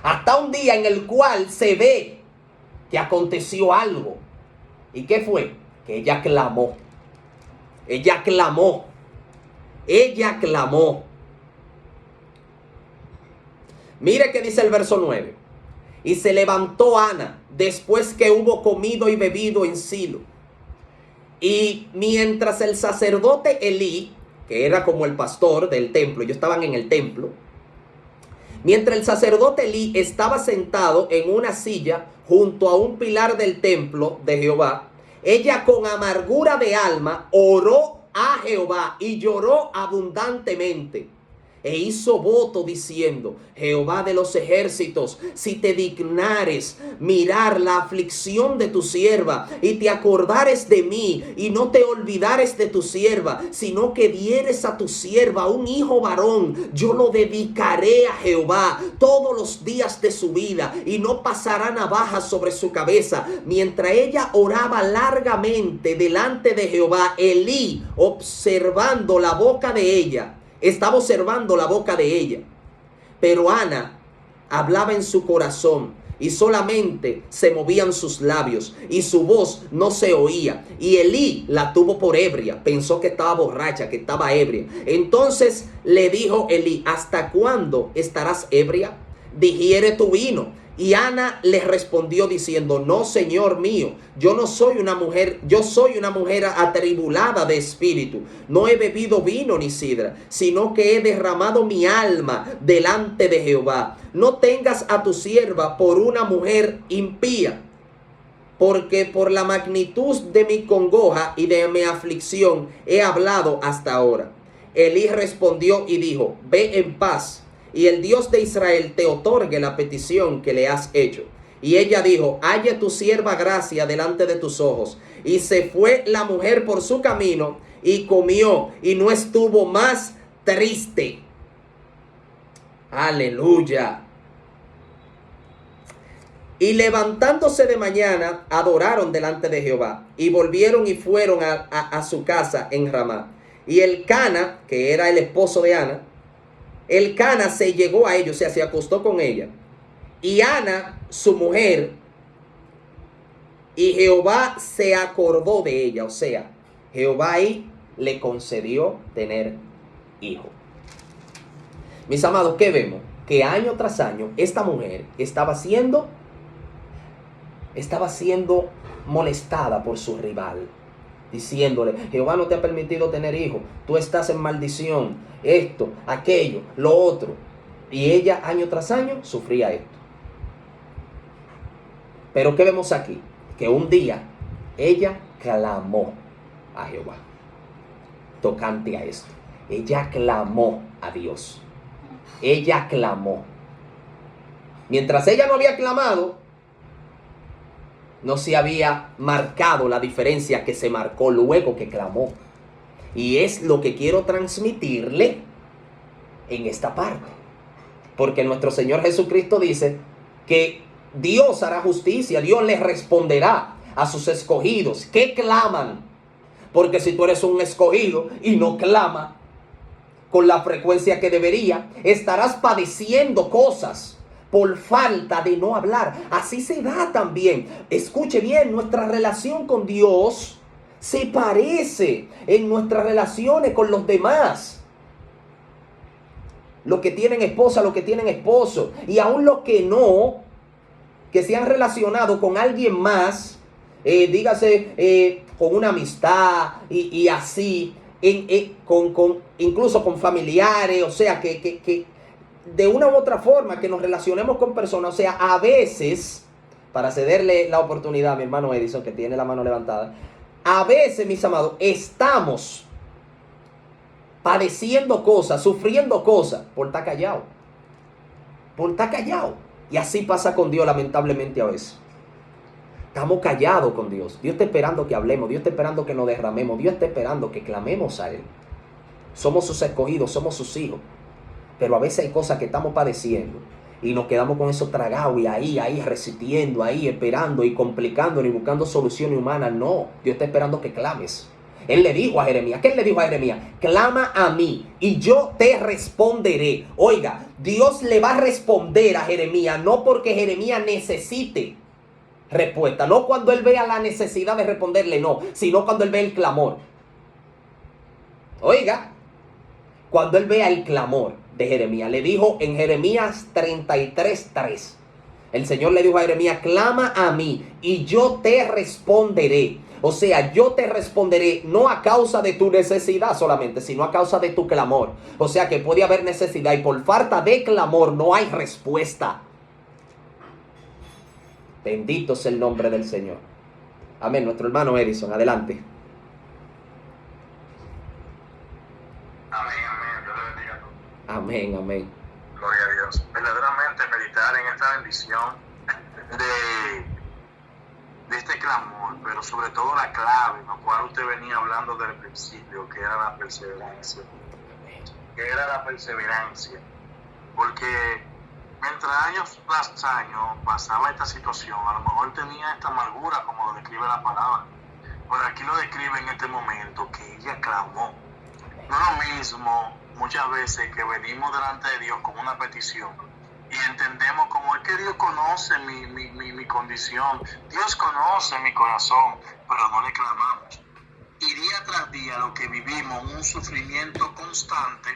Hasta un día en el cual se ve que aconteció algo. ¿Y qué fue? Que ella clamó. Ella clamó. Ella clamó. Mire que dice el verso 9. Y se levantó Ana después que hubo comido y bebido en Silo. Y mientras el sacerdote Elí, que era como el pastor del templo, ellos estaban en el templo. Mientras el sacerdote Elí estaba sentado en una silla junto a un pilar del templo de Jehová, ella con amargura de alma oró a Jehová y lloró abundantemente. E hizo voto diciendo: Jehová de los ejércitos, si te dignares mirar la aflicción de tu sierva y te acordares de mí y no te olvidares de tu sierva, sino que dieres a tu sierva un hijo varón, yo lo dedicaré a Jehová todos los días de su vida y no pasará navaja sobre su cabeza. Mientras ella oraba largamente delante de Jehová, Elí, observando la boca de ella, estaba observando la boca de ella. Pero Ana hablaba en su corazón y solamente se movían sus labios y su voz no se oía. Y Elí la tuvo por ebria, pensó que estaba borracha, que estaba ebria. Entonces le dijo Elí: ¿hasta cuándo estarás ebria? Digiere tu vino. Y Ana le respondió diciendo: no, Señor mío, yo soy una mujer atribulada de espíritu. No he bebido vino ni sidra, sino que he derramado mi alma delante de Jehová. No tengas a tu sierva por una mujer impía, porque por la magnitud de mi congoja y de mi aflicción he hablado hasta ahora. Elí respondió y dijo: ve en paz, y el Dios de Israel te otorgue la petición que le has hecho. Y ella dijo: haya tu sierva gracia delante de tus ojos. Y se fue la mujer por su camino y comió y no estuvo más triste. Aleluya. Y levantándose de mañana, adoraron delante de Jehová y volvieron y fueron a su casa en Ramá. Y Elcana, que era el esposo de Ana, Elcana se llegó a ellos, o sea, se acostó con ella. Y Ana, su mujer, y Jehová se acordó de ella, o sea, Jehová ahí le concedió tener hijo. Mis amados, ¿qué vemos? Que año tras año esta mujer estaba siendo molestada por su rival, diciéndole: Jehová no te ha permitido tener hijo, tú estás en maldición, esto, aquello, lo otro. Y ella año tras año sufría esto. Pero ¿qué vemos aquí? Que un día ella clamó a Jehová tocante a esto. Ella clamó a Dios. Ella clamó. Mientras ella no había clamado, no se había marcado la diferencia que se marcó luego que clamó. Y es lo que quiero transmitirle en esta parte. Porque nuestro Señor Jesucristo dice que Dios hará justicia, Dios les responderá a sus escogidos que claman. Porque si tú eres un escogido y no clama con la frecuencia que debería, estarás padeciendo cosas por falta de no hablar. Así se da también. Escuche bien, nuestra relación con Dios se parece en nuestras relaciones con los demás. Los que tienen esposa, los que tienen esposo, y aún los que no, que se han relacionado con alguien más, dígase con una amistad y así, incluso con familiares, o sea, que de una u otra forma que nos relacionemos con personas, o sea, a veces, para cederle la oportunidad a mi hermano Edison, que tiene la mano levantada, a veces, mis amados, estamos padeciendo cosas, sufriendo cosas, por estar callado. Por estar callado. Y así pasa con Dios, lamentablemente, a veces. Estamos callados con Dios. Dios está esperando que hablemos. Dios está esperando que nos derramemos. Dios está esperando que clamemos a Él. Somos sus escogidos, somos sus hijos. Pero a veces hay cosas que estamos padeciendo y nos quedamos con eso tragado y ahí resistiendo, ahí esperando y complicando y buscando soluciones humanas. No, Dios está esperando que clames. Él le dijo a Jeremías, ¿qué le dijo a Jeremías? Clama a mí y yo te responderé. Oiga, Dios le va a responder a Jeremías, no porque Jeremías necesite respuesta, no cuando él vea la necesidad de responderle, no, sino cuando él ve el clamor. Oiga, cuando él vea el clamor de Jeremías, le dijo en Jeremías 33:3, el Señor le dijo a Jeremías, clama a mí y yo te responderé. O sea, yo te responderé no a causa de tu necesidad solamente, sino a causa de tu clamor. O sea que puede haber necesidad y por falta de clamor no hay respuesta. Bendito sea el nombre del Señor. Amén. Nuestro hermano Edison, adelante. Amén, amén. Dios le bendiga a todos. Amén, amén. Gloria a Dios. Verdaderamente meditar en esta bendición de este clamor, pero sobre todo la clave, en la cual usted venía hablando del principio, que era la perseverancia. Que era la perseverancia. Porque mientras años tras años pasaba esta situación, a lo mejor tenía esta amargura, como lo describe la palabra. Pero aquí lo describe en este momento, que ella clamó. No es lo mismo muchas veces que venimos delante de Dios con una petición y entendemos como es que Dios conoce mi condición, Dios conoce mi corazón, pero no le clamamos. Y día tras día lo que vivimos un sufrimiento constante,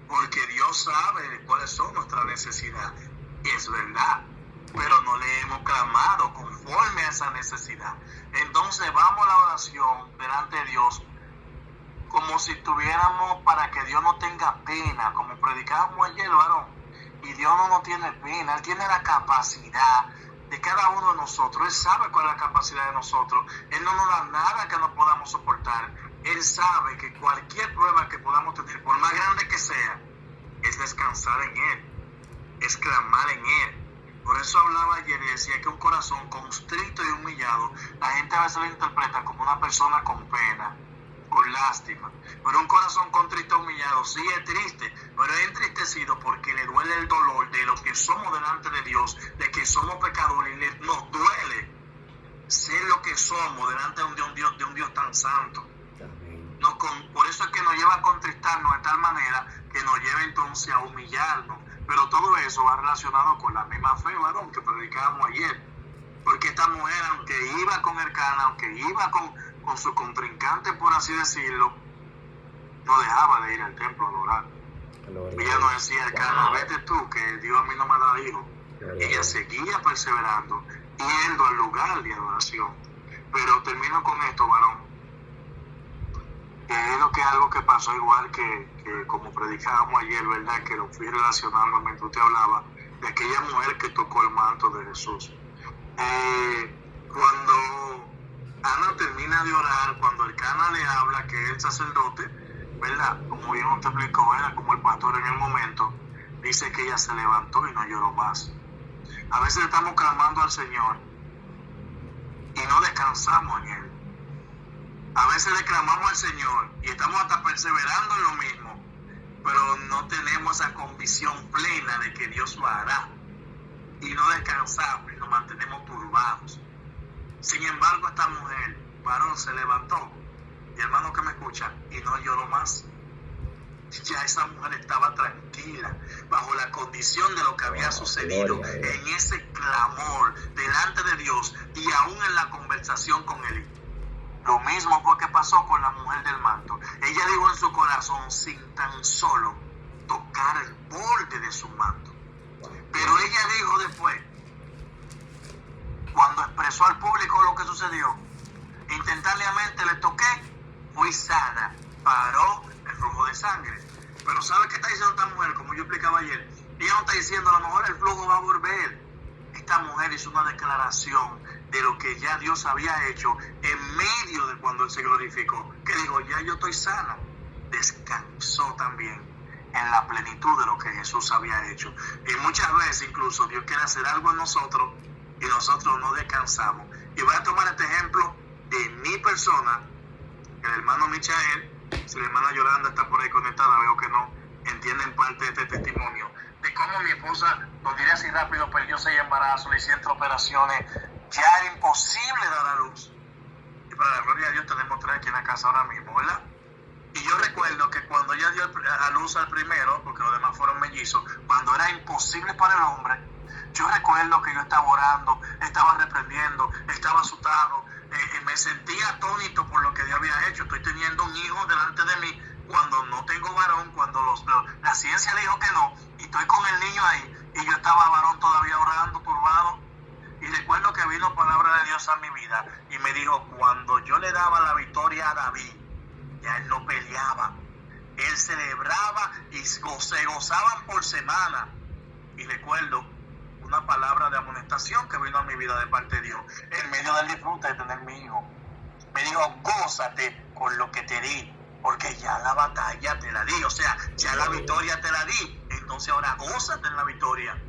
porque Dios sabe cuáles son nuestras necesidades, es verdad, pero no le hemos clamado conforme a esa necesidad. Entonces vamos a la oración delante de Dios como si tuviéramos para que Dios no tenga pena, como predicábamos ayer, varón. Y Dios no nos tiene pena, Él tiene la capacidad de cada uno de nosotros. Él sabe cuál es la capacidad de nosotros. Él no nos da nada que no podamos soportar. Él sabe que cualquier prueba que podamos tener, por más grande que sea, es descansar en Él, es clamar en Él. Por eso hablaba ayer y decía que un corazón constrito y humillado, la gente a veces lo interpreta como una persona con pena, con lástima, pero un corazón contrito humillado sí es triste, pero es entristecido porque le duele el dolor de lo que somos delante de Dios, de que somos pecadores, y nos duele ser lo que somos delante de un Dios tan santo. Por eso es que nos lleva a contristarnos de tal manera que nos lleva entonces a humillarnos, pero todo eso va relacionado con la misma fe, varón, que predicábamos ayer, porque esta mujer, aunque iba con Elcana, aunque iba con su contrincante, por así decirlo, no dejaba de ir al templo a adorar. Ella no decía, Elcana, vete tú, que Dios a mí no me da hijo. Ella seguía perseverando, yendo al lugar de adoración. Pero termino con esto, varón. Lo que es algo que pasó igual que como predicábamos ayer, ¿verdad? Que lo fui relacionando mientras usted hablaba de aquella mujer que tocó el manto de Jesús. Cuando Ana termina de orar, cuando Elcana le habla, que es el sacerdote, ¿verdad? Como bien usted explicó, era como el pastor en el momento, dice que ella se levantó y no lloró más. A veces estamos clamando al Señor y no descansamos en Él. A veces le clamamos al Señor y estamos hasta perseverando en lo mismo, pero no tenemos esa convicción plena de que Dios lo hará. Y no descansamos y nos mantenemos turbados. Sin embargo, esta mujer, varón, se levantó, y hermano que me escucha, y no lloró más. Ya esa mujer estaba tranquila bajo la condición de lo que había sucedido, en ese clamor delante de Dios y aún en la conversación con Él. Lo mismo fue que pasó con la mujer del manto. Ella dijo en su corazón, sin tan solo tocar el borde de su manto. Pero ella dijo después, cuando expresó al público lo que sucedió, instantáneamente le toqué, fui sana, paró el flujo de sangre. Pero ¿sabe qué está diciendo esta mujer? Como yo explicaba ayer, ella no está diciendo, a lo mejor el flujo va a volver. Esta mujer hizo una declaración de lo que ya Dios había hecho en medio de cuando Él se glorificó. Que dijo, ya yo estoy sana. Descansó también en la plenitud de lo que Jesús había hecho. Y muchas veces incluso Dios quiere hacer algo en nosotros y nosotros no descansamos. Y voy a tomar este ejemplo de mi persona, el hermano Michael. Si la hermana Yolanda está por ahí conectada, veo que no entienden parte de este testimonio, de cómo mi esposa, lo diré así rápido, perdió 6 embarazos, le hicieron operaciones, ya era imposible dar a luz. Y para la gloria de Dios tenemos 3 aquí en la casa ahora mismo, ¿verdad? Y yo recuerdo que cuando ella dio a luz al primero, porque los demás fueron mellizos, cuando era imposible para el hombre, yo recuerdo que yo estaba orando, estaba reprendiendo, estaba asustado, me sentía atónito por lo que Dios había hecho. Estoy teniendo un hijo delante de mí cuando no tengo varón, cuando la ciencia dijo que no, y estoy con el niño ahí, y yo estaba varón todavía orando, turbado. Y recuerdo que vino palabra de Dios a mi vida y me dijo, cuando yo le daba la victoria a David, ya él no peleaba, él celebraba y se gozaban por semana. Y recuerdo una palabra de amonestación que vino a mi vida de parte de Dios en medio del disfrute de tener mi hijo. Me dijo, gózate con lo que te di, porque ya la batalla te la di, o sea, ya la victoria te la di, entonces ahora gózate en la victoria.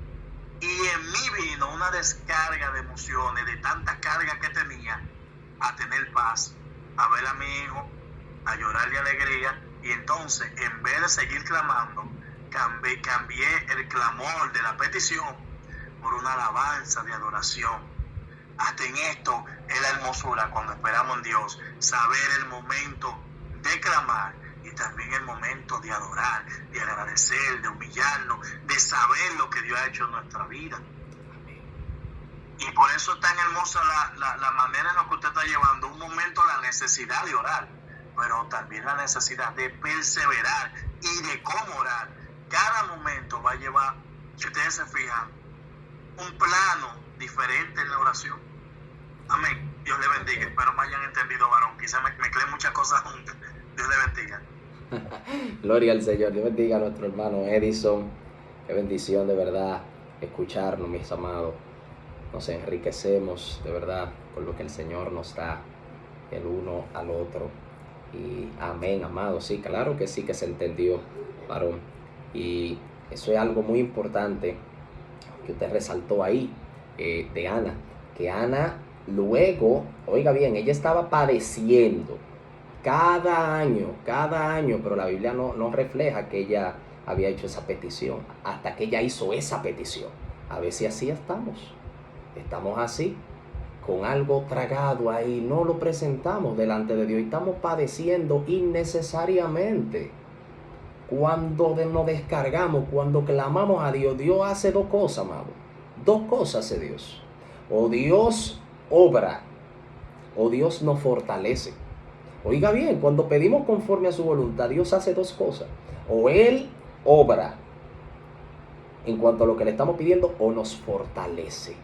Y en mí vino una descarga de emociones, de tanta carga que tenía, a tener paz, a ver a mi hijo, a llorar de alegría. Y entonces, en vez de seguir clamando, cambié el clamor de la petición por una alabanza de adoración. Hasta en esto es la hermosura cuando esperamos en Dios, saber el momento de clamar y también el momento de adorar, de agradecer, de humillarnos, de saber lo que Dios ha hecho en nuestra vida. Y por eso es tan hermosa la manera en la que usted está llevando un momento, la necesidad de orar, pero también la necesidad de perseverar y de cómo orar. Cada momento va a llevar, si ustedes se fijan, un plano diferente en la oración. Amén. Dios le bendiga. Espero me hayan entendido, varón. Quizás me mezclé muchas cosas juntas. Dios le bendiga. Gloria al Señor. Dios bendiga a nuestro hermano Edison. Qué bendición de verdad escucharnos, mis amados. Nos enriquecemos de verdad con lo que el Señor nos da el uno al otro. Y amén, amado. Sí, claro que sí que se entendió, varón. Y eso es algo muy importante que usted resaltó ahí, de Ana. Que Ana luego, oiga bien, ella estaba padeciendo cada año, pero la Biblia no refleja que ella había hecho esa petición, hasta que ella hizo esa petición. A veces así estamos así, con algo tragado ahí, no lo presentamos delante de Dios y estamos padeciendo innecesariamente. Cuando nos descargamos, cuando clamamos a Dios, Dios hace 2 cosas, amado. 2 cosas hace Dios. O Dios obra, o Dios nos fortalece. Oiga bien, cuando pedimos conforme a su voluntad, Dios hace 2 cosas. O Él obra en cuanto a lo que le estamos pidiendo, o nos fortalece.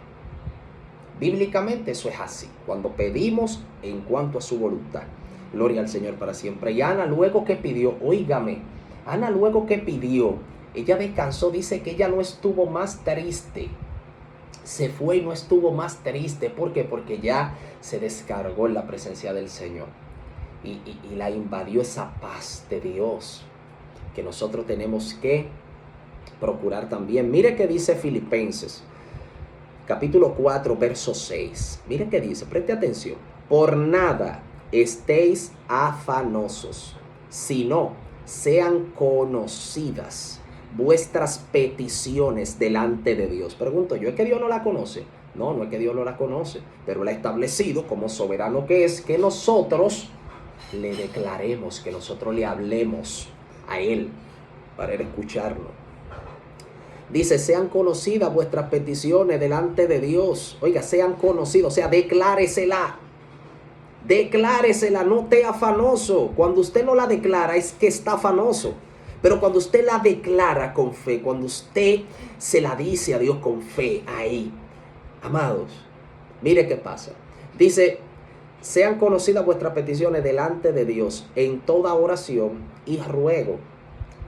Bíblicamente eso es así. Cuando pedimos en cuanto a su voluntad. Gloria al Señor para siempre. Y Ana luego que pidió, óigame, Ana luego que pidió, ella descansó, dice que ella no estuvo más triste. Se fue y no estuvo más triste. ¿Por qué? Porque ya se descargó en la presencia del Señor. Y la invadió esa paz de Dios que nosotros tenemos que procurar también. Mire que dice Filipenses. capítulo 4, verso 6. Miren qué dice, preste atención. Por nada estéis afanosos, sino sean conocidas vuestras peticiones delante de Dios. Pregunto yo, ¿es que Dios no la conoce? No, no es que Dios no la conoce, pero Él ha establecido como soberano que es que nosotros le declaremos, que nosotros le hablemos a Él para Él escucharnos. Dice, sean conocidas vuestras peticiones delante de Dios. Oiga, sean conocidas, o sea, decláresela. Decláresela, no esté afanoso. Cuando usted no la declara es que está afanoso. Pero cuando usted la declara con fe, cuando usted se la dice a Dios con fe, ahí, amados, mire qué pasa. Dice, sean conocidas vuestras peticiones delante de Dios en toda oración y ruego,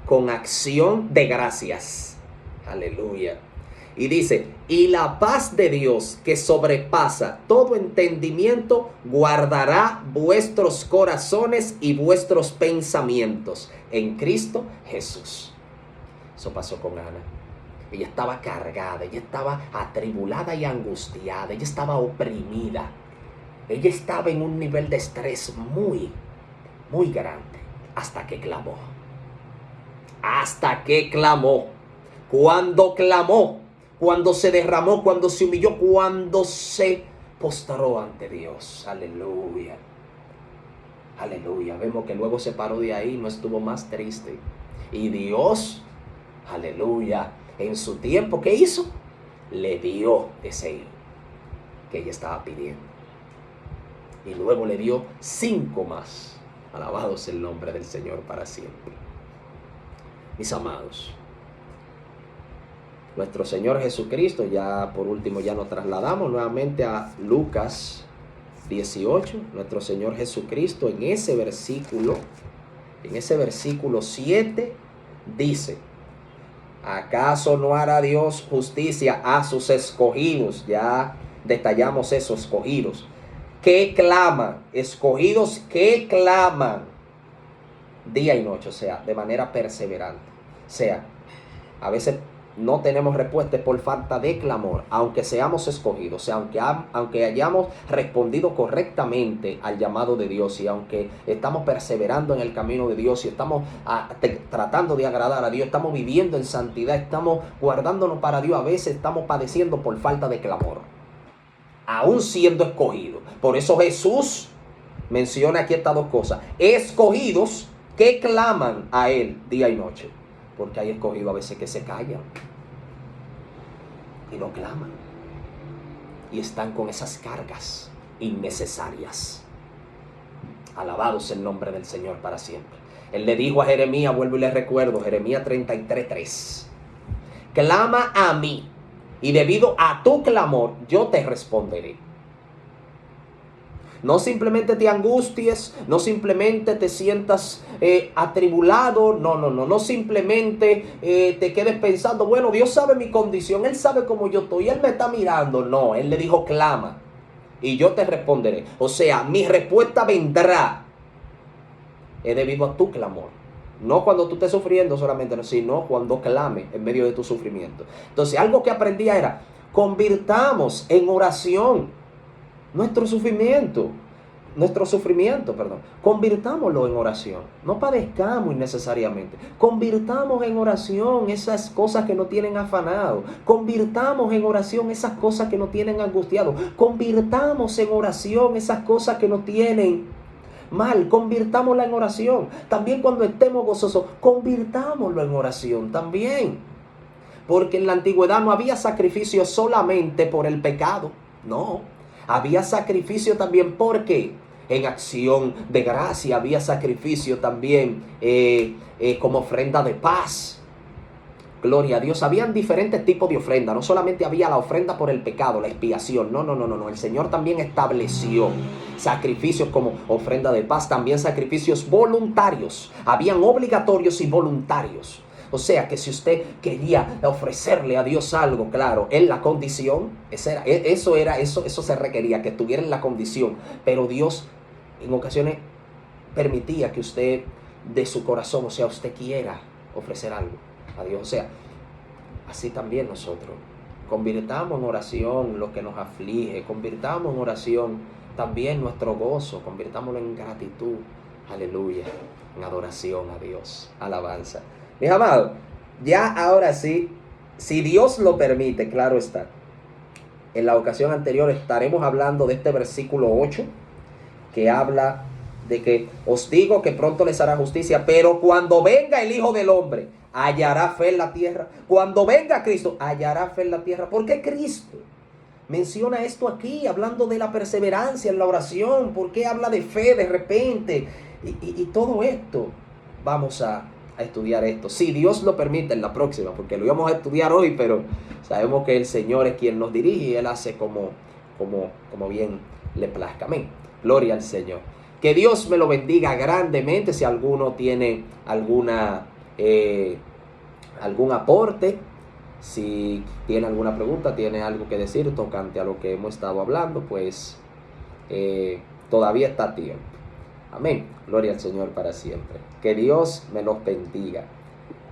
con acción de gracias. Aleluya. Y dice, y la paz de Dios que sobrepasa todo entendimiento guardará vuestros corazones y vuestros pensamientos en Cristo Jesús. Eso pasó con Ana. Ella estaba cargada, ella estaba atribulada y angustiada, ella estaba oprimida. Ella estaba en un nivel de estrés muy, muy grande, hasta que clamó. Hasta que clamó. Cuando clamó, cuando se derramó, cuando se humilló, cuando se postró ante Dios. Aleluya. Aleluya. Vemos que luego se paró de ahí, no estuvo más triste. Y Dios, aleluya, en su tiempo, ¿qué hizo? Le dio ese hijo que ella estaba pidiendo. Y luego le dio 5 más. Alabado sea el nombre del Señor para siempre. Mis amados, nuestro Señor Jesucristo, ya por último ya nos trasladamos nuevamente a Lucas 18. Nuestro Señor Jesucristo en ese versículo 7 dice, ¿acaso no hará Dios justicia a sus escogidos? Ya detallamos esos escogidos. Que claman, escogidos que claman día y noche, o sea, de manera perseverante. O sea, a veces no tenemos respuesta por falta de clamor, aunque seamos escogidos, o sea, aunque hayamos respondido correctamente al llamado de Dios y aunque estamos perseverando en el camino de Dios y estamos tratando de agradar a Dios, estamos viviendo en santidad, estamos guardándonos para Dios, a veces estamos padeciendo por falta de clamor, aún siendo escogidos. Por eso Jesús menciona aquí estas 2 cosas: escogidos que claman a Él día y noche, porque hay escogidos a veces que se callan y no claman y están con esas cargas innecesarias. Alabado sea el nombre del Señor para siempre. Él le dijo a Jeremías, vuelvo y le recuerdo, Jeremías 33:3, clama a mí y debido a tu clamor yo te responderé. No simplemente te angusties, no simplemente te sientas atribulado, no simplemente te quedes pensando, bueno, Dios sabe mi condición, Él sabe cómo yo estoy, Él me está mirando. No, Él le dijo, clama y yo te responderé. O sea, mi respuesta vendrá debido a tu clamor. No cuando tú estés sufriendo solamente, sino cuando clame en medio de tu sufrimiento. Entonces, algo que aprendía era, convirtamos en oración nuestro sufrimiento, convirtámoslo en oración. No padezcamos innecesariamente. Convirtamos en oración esas cosas que nos tienen afanado. Convirtamos en oración esas cosas que nos tienen angustiado. Convirtamos en oración esas cosas que nos tienen mal. Convirtámosla en oración. También cuando estemos gozosos, convirtámoslo en oración también. Porque en la antigüedad no había sacrificio solamente por el pecado. No. Había sacrificio también porque en acción de gracia, había sacrificio también como ofrenda de paz. Gloria a Dios. Habían diferentes tipos de ofrenda. No solamente había la ofrenda por el pecado, la expiación. No. El Señor también estableció sacrificios como ofrenda de paz. También sacrificios voluntarios. Habían obligatorios y voluntarios. O sea que si usted quería ofrecerle a Dios algo, claro, en la condición, eso se requería, que estuviera en la condición. Pero Dios en ocasiones permitía que usted de su corazón, o sea, usted quiera ofrecer algo a Dios. O sea, así también nosotros convirtamos en oración lo que nos aflige, convirtamos en oración también nuestro gozo, convirtámoslo en gratitud, aleluya, en adoración a Dios, alabanza. Mis amados, ya ahora sí, si Dios lo permite, claro está, en la ocasión anterior estaremos hablando de este versículo 8, que habla de que os digo que pronto les hará justicia, pero cuando venga el Hijo del Hombre, hallará fe en la tierra. Cuando venga Cristo, hallará fe en la tierra. ¿Por qué Cristo menciona esto aquí, hablando de la perseverancia en la oración? ¿Por qué habla de fe de repente? Y todo esto, vamos a estudiar esto, si Dios lo permite, en la próxima, porque lo íbamos a estudiar hoy, pero sabemos que el Señor es quien nos dirige y Él hace como bien le plazca. Amén. Gloria al Señor. Que Dios me lo bendiga grandemente. Si alguno tiene algún aporte, si tiene alguna pregunta, tiene algo que decir tocante a lo que hemos estado hablando, pues todavía está a tiempo. Amén. Gloria al Señor para siempre. Que Dios me los bendiga.